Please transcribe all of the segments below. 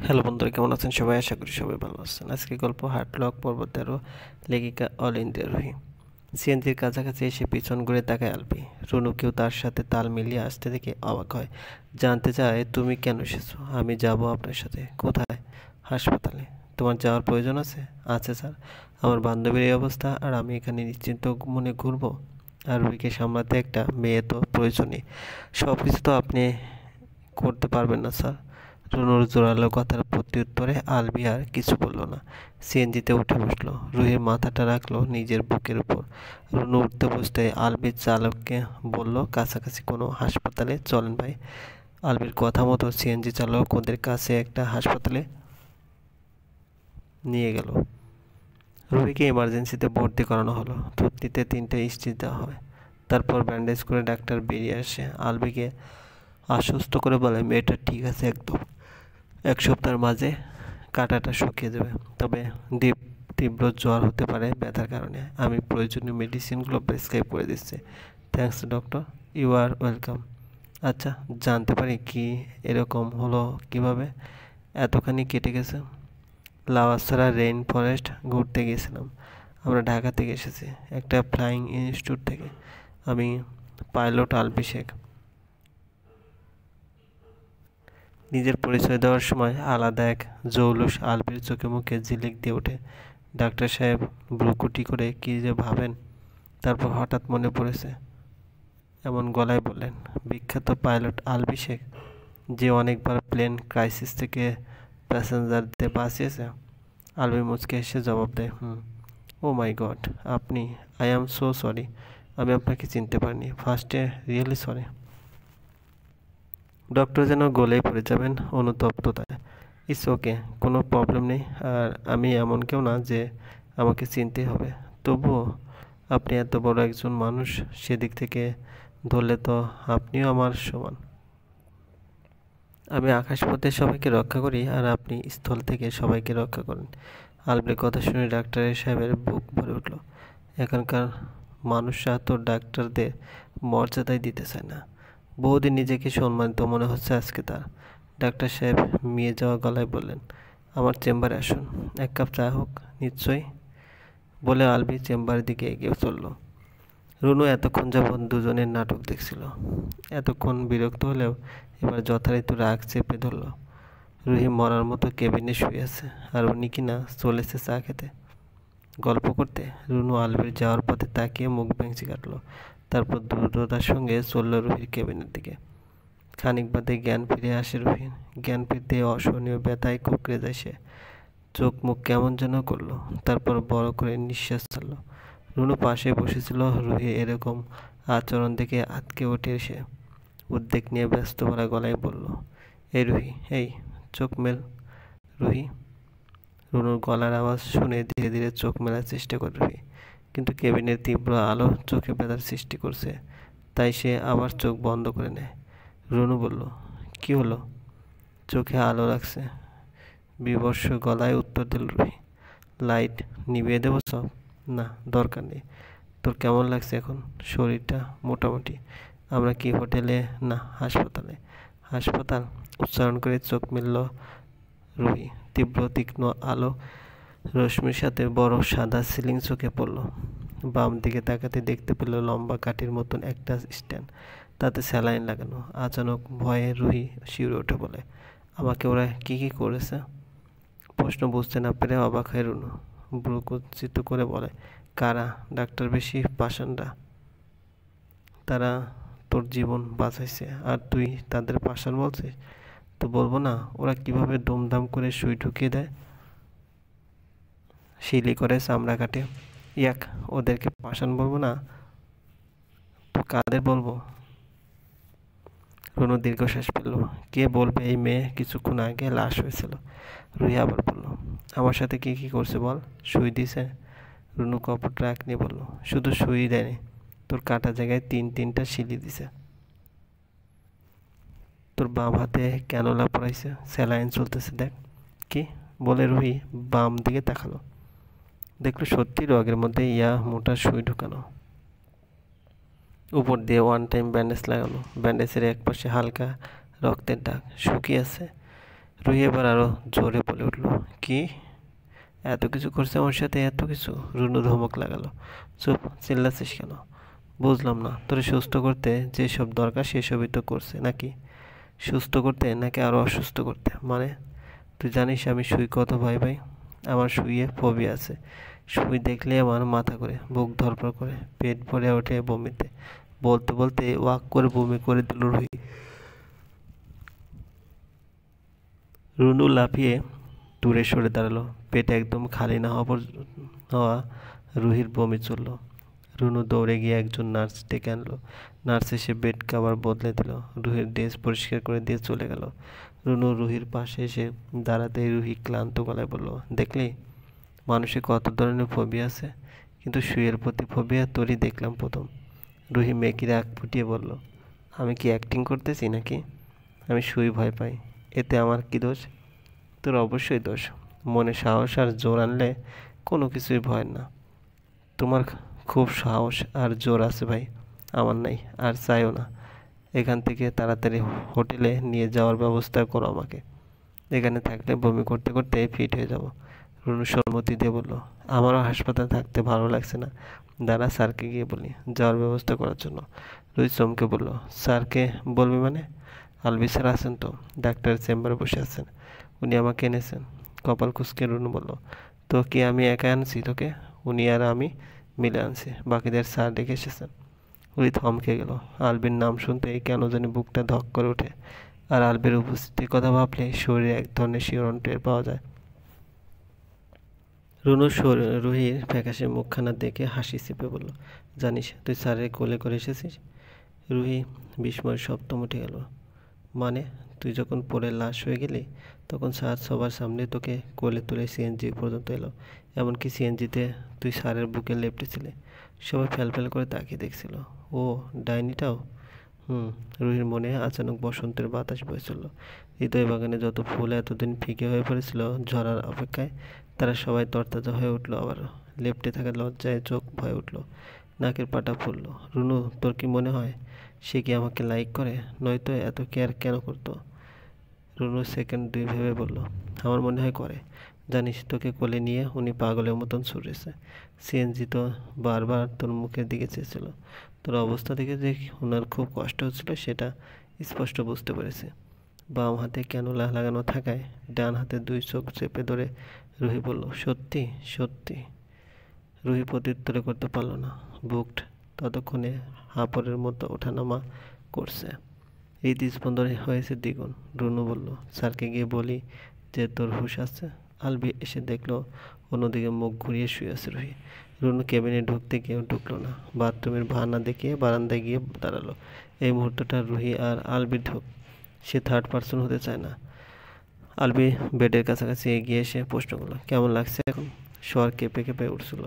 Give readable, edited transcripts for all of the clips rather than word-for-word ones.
Hello বন্ধুরা, কেমন আছেন সবাই? আশা করি সবাই ভালো আছেন। আজকে গল্প হার্টলক পর্ব 13, লেখিকা অল ইন্ডিয়া রুহি। সিএনজির কাছাকাছি এসে পিছন ঘুরে তাকায় আলবি। রুনুকেও তার সাথে তাল মিলিয়ে আসতে দেখে অবাক হয়। জানতে চায়, তুমি কেন এসেছো? আমি যাব আপনার সাথে। কোথায়? হাসপাতালে। তোমার যাওয়ার প্রয়োজন আছে? আছে স্যার, আমার বান্ধবীর এই অবস্থা আর আমি এখানে নিশ্চিন্ত মনে ঘুরবো? আর রুহিকে সামলাতে একটা মেয়ে তো প্রয়োজনই। সব কিছু তো আপনি করতে পারবেন না স্যার। রুনুর জোরালো কথার প্রত্যুত্তরে আলবি আর কিছু বলল না। সিএনজিতে উঠে বসলো। রুহির মাথাটা রাখলো নিজের বুকের উপর। রুনু উঠতে বসতে আলবির চালককে বলল, কাছাকাছি কোনো হাসপাতালে চলেন ভাই। আলবির কথা মতো সিএনজি চালক ওদের কাছে একটা হাসপাতালে নিয়ে গেল। রুহিকে ইমার্জেন্সিতে ভর্তি করানো হলো। থুতনিতে 3টে স্টিচ দেওয়া হয়। তারপর ব্যান্ডেজ করে ডাক্তার বেরিয়ে আসে। আলবিকে আশ্বস্ত করে বলে, মেয়েটা ঠিক আছে একদম। 1 সপ্তাহের মাঝে কাঁটাটা শুকিয়ে যাবে। তবে তীব্র জ্বর হতে পারে ব্যথার কারণে। আমি প্রয়োজনীয় মেডিসিনগুলো প্রেসক্রাইব করে দিচ্ছি। Thanks doctor. You are welcome. আচ্ছা, জানতে পারি কি এরকম হলো কিভাবে? এতখানি কেটে গেছে। লাওয়াছড়া রেইন ফরেস্ট ঘুরতে গিয়েছিলাম। আমরা ঢাকা থেকে এসেছি, একটা ফ্লাইং ইনস্টিটিউট থেকে। আমি পাইলট আলবি শেখ। নিজের পরিচয় দেওয়ার সময় আলাদা এক জৌলুস আলবির চোখে মুখে ঝিলিক দিয়ে ওঠে। ডাক্তার সাহেব ভ্রুকুটি করে কী যে ভাবেন। তারপর হঠাৎ মনে পড়েছে, এমন গলায় বললেন, বিখ্যাত পাইলট আলবি শেখ, যে অনেকবার প্লেন ক্রাইসিস থেকে প্যাসেঞ্জারদের বাঁচিয়েছে। আলবি মুচকে এসে জবাব দেয়, ও মাই গড, আপনি? আই অ্যাম সো সরি, আমি আপনাকে চিনতে পারিনি। ফার্স্টে রিয়েলি সরি। ডক্টর যেন গলেই পড়ে যাবেন অনুতপ্ততায়। ইটস ওকে, কোনো প্রবলেম নেই। আর আমি এমন কেউ না যে আমাকে চিনতে হবে। তবুও আপনি এত বড় একজন মানুষ, সেদিক থেকে ধরলে তো আপনিও আমার সমান। আমি আকাশপথে সবাইকে রক্ষা করি আর আপনি স্থল থেকে সবাইকে রক্ষা করেন। আলবের কথা শুনে ডাক্তারের সাহেবের বুক ভরে উঠল। এখানকার মানুষরা তো ডাক্তারদের মর্যাদাই দিতে চায় না। বহুদিন নিজেকে সম্মানিত মনে হচ্ছে আজকে তার। ডাক্তার সাহেব মিয়ে যাওয়া গলায় বললেন, আমার চেম্বারে আসুন, 1 কাপ চা হোক। নিশ্চয়ই, বলে আলবি চেম্বারের দিকে এগিয়ে চলল। রুনু এতক্ষণ যাবৎ দুজনের নাটক দেখছিল। এতক্ষণ বিরক্ত হলেও এবার যথারীতি রাগ চেপে ধরল। রুহি মরার মতো কেবিনে শুয়ে আছে, আর উনি কিনা চলেছে চা খেতে, গল্প করতে। রুনু আলবির যাওয়ার পথে তাকিয়ে মুখ ভেঙচি কাটল। তারপর দ্রুততার সঙ্গে চলল রুহির কেবিনের দিকে। খানিক বাদে জ্ঞান ফিরে আসে রুহির। জ্ঞান ফিরতে অসহনীয় ব্যথায় কুঁকড়ে যায় সে। চোখ মুখ কেমন যেন করলো। তারপর বড় করে নিঃশ্বাস ছাড়ল। রুনু পাশে বসেছিল। রুহি এরকম আচরণ দেখে আঁতকে ওঠে সে। উদ্বেগ নিয়ে ব্যস্ত ভরা গলায় বলল, এই রুহি, এই, চোখ মেল। রুহি। রুনুর গলার আওয়াজ শুনে ধীরে ধীরে চোখ মেলার চেষ্টা করে রুহি, কিন্তু কেবিনের তীব্র আলো চোখে ব্যথার সৃষ্টি করছে। তাই সে আবার চোখ বন্ধ করে নেয়। রুনু বলল, কি হলো? চোখে আলো রাখছে বিবর্ষ গলায় উত্তর দিল রুহি, লাইট নিভিয়ে দেবো সব? না, দরকার নেই। তোর কেমন লাগছে এখন? শরীরটা? মোটামুটি। আমরা কি হোটেলে না হাসপাতালে? হাসপাতাল। উচ্চারণ করে চোখ মেলল রুহি। তীব্র তীক্ষ্ণ আলো রশ্মির সাথে বড় সাদা সিলিং চোখে পড়ল। বাম দিকে তাকাতে দেখতে পেল লম্বা কাঠির মতন একটা স্ট্যান্ড, তাতে স্যালাইন লাগানো। আচানক ভয়ে রুহি শিউরে উঠে বলে, আমাকে ওরা কি কি করেছে? প্রশ্ন বুঝতে না পেরে অবাক হয় রুনু। ভ্রু কুঞ্চিত করে বলে, কারা? ডাক্তার বেশি পাষাণরা। তারা তোর জীবন বাঁচাইছে আর তুই তাদের পাষাণ বলছিস? তো বলবো না? ওরা কিভাবে দুমদাম করে সুই ঢুকিয়ে দেয়, শিলি করে চামড়া কাটে। ইয়াক, ওদেরকে পাষাণ বলবো না তো কাদের বলবো? রুনু দীর্ঘশ্বাস ফেলল। কে বলবে? এই মেয়ে কিছুক্ষণ আগে লাশ হয়েছিল। রুহি আবার বলল, আমার সাথে কি কি করছে বল? সুই দিছে? রুনু কপট রাগ নিয়ে বলল, শুধু সুই দেয়নি, তোর কাটা জায়গায় 3টা শিলি দিছে। তোর বাম হাতে ক্যানোলা পড়াইছে, স্যালাইন চলতেছে দেখ। কি? বলে রুহি বাম দিকে তাকালো। দেখলো সত্যি রগের মধ্যে মোটা সুই ঢুকানো। উপর দিয়ে 1 টাইম ব্যান্ডেজ লাগানো। ব্যান্ডেজের এক পাশে হালকা রক্তের দাগ, শুকিয়ে আছে। রুহি এবার আরো জোরে বলে উঠল, কি? এত কিছু করছে আমার সাথে, এত কিছু? রুনু ধমক লাগালো, চুপ, চিল্লাচ্ছিস কেন? বুঝলাম না, তোরে সুস্থ করতে যেসব দরকার সেসবই তো করছে নাকি? সুস্থ করতে নাকি আরো অসুস্থ করতে? মানে? তুই জানিস আমি সুই কত ভয় পাই? আমার সুইয়ে ফোবিয়া আছে। সুই দেখলে আমার মাথা করে, বুক ধড়ফড় করে, পেট ভরে ওঠে বমিতে। বলতে বলতে ওয়াক করে বমি করে দিল রুহি। রুনু লাফিয়ে দূরে সরে দাঁড়ালো। পেট একদম খালি না হওয়া রুহির বমি চলল। রুনু দৌড়ে গিয়ে একজন নার্স ডেকে আনলো। নার্স এসে বেড কাভার বদলে দিল, রুহির ড্রেস পরিষ্কার করে দিয়ে চলে গেল। রুনু রুহির পাশে এসে দাঁড়াতেই রুহি ক্লান্ত গলায় বলল, দেখলি মানুষের কত ধরনের ফোবিয়া আছে, কিন্তু শুয়ের প্রতি ফোবিয়া তোরই দেখলাম প্রথম। রুহি মেকি রাগ ফুটিয়ে বলল, আমি কি অ্যাক্টিং করতেছি নাকি? আমি শুই ভয় পাই, এতে আমার কি দোষ? তোর অবশ্যই দোষ। মনে সাহস আর জোর আনলে কোনো কিছুই ভয় না। তোমার খুব সাহস আর জোর আছে ভাই, আমার নাই, আর চাইও না। এখান থেকে তাড়াতাড়ি হোটেলে নিয়ে যাওয়ার ব্যবস্থা করো আমাকে। এখানে থাকলে বমি করতে করতে ফিট হয়ে যাব। রুনু সম্মতি দিয়ে বলল, আমারও হাসপাতালে থাকতে ভালো লাগছে না। দাঁড়া, স্যারকে গিয়ে বলি যাওয়ার ব্যবস্থা করার জন্য। রুহি চমকে বলল, স্যারকে বলবি মানে? আলবি স্যার আছেন তো, ডাক্তারের চেম্বারে বসে আছেন, উনি আমাকে এনেছেন। কপাল কুঁচকে রুনু বলল, তো কি আমি একা আনছি তোকে? উনি আর আমি মিলে আনছি, বাকিদের স্যার ডেকে এসেছেন। উনি থমকে গেল। আলবির নাম শুনতেই কেন জানি বুকটা ধক করে ওঠে, আর আলবির উপস্থিতির কথা ভাবলে শরীরে এক ধরনের শিহরণ টের পাওয়া যায়। রুনু রুহির ফ্যাকাশে মুখখানা দেখে হাসি চেপে বলল, জানিস তুই স্যারের কোলে করে এসেছিস? রুহি বিস্ময়ের সপ্তম উঠে গেল। মানে? তুই যখন পড়ে লাশ হয়ে গেলি তখন স্যার সবার সামনে তোকে কোলে তুলে সিএনজি পর্যন্ত এলো, এমনকি সিএনজিতে তুই স্যারের বুকে লেপ্টেছিলে। সবাই ফ্যাল করে তাকিয়ে দেখছিল। ও, ডাইনিটাও? হুম। রুহির মনে আচানক বসন্তের বাতাস বয়ে চলল। হৃদয় বাগানে যত ফুল এতদিন ফিকে হয়ে পড়েছিল ঝরার অপেক্ষায়, তারা সবাই তরতাজা হয়ে উঠল আবারও। লেপ্টে থাকা লজ্জায় চোখ ভয়ে উঠল, নাকের পাটা ফুলল। রুনু, তোর কি মনে হয় সে কি আমাকে লাইক করে? নয়তো এত কেয়ার কেন করতো? রুনু সেকেন্ড দুই ভেবে বলল, আমার মনে হয় করে। জানিস তোকে কোলে নিয়ে উনি পাগলের মতন ছুটেছে। সিএনজি তো বারবার তোর মুখের দিকে চেয়েছিল। তোর অবস্থা দেখে যে ওনার খুব কষ্ট হচ্ছিল সেটা স্পষ্ট বুঝতে পেরেছে। বাম হাতে ক্যানুলা লাগানো থাকায় ডান হাতে দুই চোখ চেপে ধরে রুহি বলল, সত্যি সত্যি? রুহি প্রত্যুত্তরে করতে পারল না। বুক ততক্ষণে হাঁপড়ের মতো ওঠানামা করছে। হৃদস্পন্দন হয়েছে দ্বিগুণ। রুনু বলল, স্যারকে গিয়ে বলি যে তোর হুঁশ আছে। আলবি এসে দেখলো অন্যদিকে মুখ ঘুরিয়ে শুয়ে আছে রুহি। রুনু কেবিনে ঢুকতে গিয়েও ঢুকলো না, বাথরুমের ভানা দেখিয়ে বারান্দায় গিয়ে দাঁড়ালো। এই মুহূর্তটা রুহি আর আলবির ঢোক, সে থার্ড পার্সন হতে চায় না। আলবি বেডের কাছাকাছি এগিয়ে এসে প্রশ্ন করলো, কেমন লাগছে এখন? স্বর কেঁপে কেঁপে উঠছিল,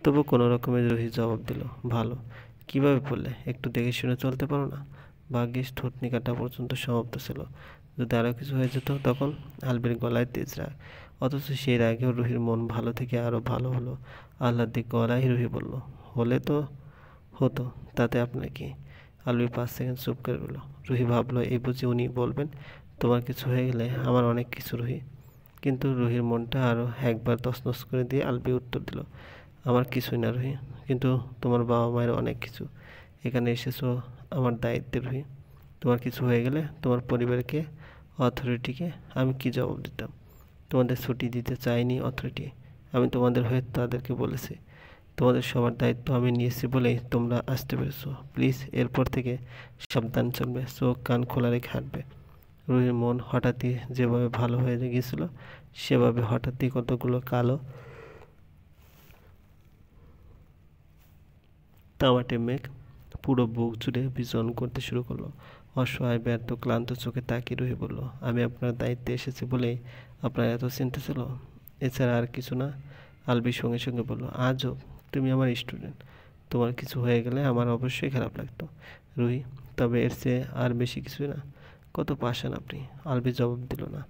তবু কোনো রকমের রুহি জবাব দিল, ভালো। কিভাবে পড়লে? একটু দেখে শুনে চলতে পারো না? ভাগ্যিস থুতনি কাটা পর্যন্ত সমাপ্ত ছিল, যদি আরও কিছু হয়ে যেত তখন। আলবির গলায় তেজ রাগ, অথচ সেই রাগেও রুহির মন ভালো থেকে আরও ভালো হলো। আহ্লাদিক গলায় রুহি বলল, হলে তো হতো, তাতে আপনার কি? আলবি 5 সেকেন্ড চুপ করে রইল। রুহি ভাবলো এই বুঝি উনি বলবেন তোমার কিছু হয়ে গেলে আমার অনেক কিছু। রুহি কিন্তু রুহির মনটা আরও একবার তছনছ করে দিয়ে আলবি উত্তর দিল, আমার কিছুই না রুহি, কিন্তু তোমার বাবা মায়ের অনেক কিছু। এখানে এসেছো আমার দায়িত্বে রুহি। তোমার কিছু হয়ে গেলে তোমার পরিবারকে, অথরিটিকে আমি কি জবাব দিতাম? তোমাদের ছুটি দিতে চাইনি অথরিটি, আমি তোমাদের হয়ে তাদেরকে বলেছি। তোমাদের সবার দায়িত্ব আমি নিয়েছি বলেই তোমরা আসতে পেরেছো। প্লিজ এরপর থেকে সাবধান চলবে, চোখ কান খোলা রেখে হাঁটবে। রুহির মন হঠাৎই যেভাবে ভালো হয়ে গিয়েছিল সেভাবে হঠাৎই কতগুলো কালো তামাটে মেঘ পুরো বুক জুড়ে বিচরণ করতে শুরু করলো। অসহায় ব্যর্থ ক্লান্ত চোখে তাকিয়ে রুহি বলল, আমি আপনার দায়িত্বে এসেছি বলেই আপনার এত চিন্তা ছিল, এছাড়া আর কিছু না। আলবির সঙ্গে সঙ্গে বলল, আজও তুমি আমার স্টুডেন্ট, তোমার কিছু হয়ে গেলে আমার অবশ্যই খারাপ লাগতো রুহি, তবে এর চেয়ে আর বেশি কিছু না। কত পাষাণ আপনি। আলবি জবাব দিল না।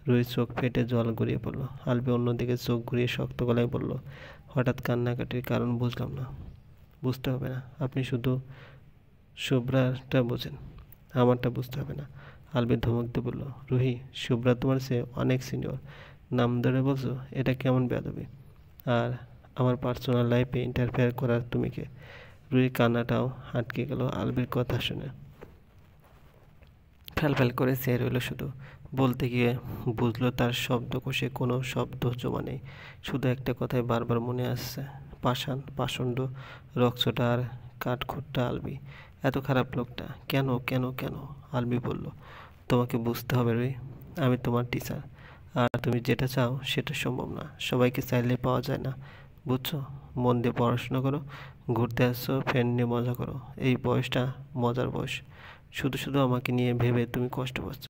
রুহির চোখ ফেটে জল গড়িয়ে পড়ল। আলবি অন্যদিকে চোখ ঘুরিয়ে শক্ত গলায় বলল, হঠাৎ কান্নাকাটির কারণ বুঝলাম না। বুঝতে হবে না, আপনি শুধু শুভ্রাটা বোঝেন, আমারটা বুঝতে হবে না। আলবি ধমক দিয়ে বলল, রুহি, শুভ্রা তোমার চেয়ে অনেক সিনিয়র, নাম ধরে বলছো? এটা কেমন বেয়াদবি? আর আমার পার্সোনাল লাইফে ইন্টারফেয়ার করার তুমি কে? রুহির কান্নাটাও আটকে গেল আলবির কথা শুনে। ফ্যাল করে চেয়ে রইল শুধু। বলতে গিয়ে বুঝলো তার শব্দকোষে কোনো শব্দ জমা নেই, শুধু একটা কথাই বারবার মনে আসছে, পাষাণ, পাষণ্ড, রক্সটা আর কাঠখোট্টা আলবি। এত খারাপ লোকটা কেন কেন কেন? আলবি বলল, তোমাকে বুঝতে হবে রুহি, আমি তোমার টিচার, আর তুমি যেটা চাও সেটা সম্ভব না, সবাইকে চাইলে পাওয়া যায় না, বুঝছো? মন দিয়ে পড়াশোনা করো, ঘুরতে আসছো, ফ্রেন্ড নিয়ে মজা করো, এই বয়সটা মজার বয়স। শুধু শুধু আমাকে নিয়ে ভেবে তুমি কষ্ট পাচ্ছ।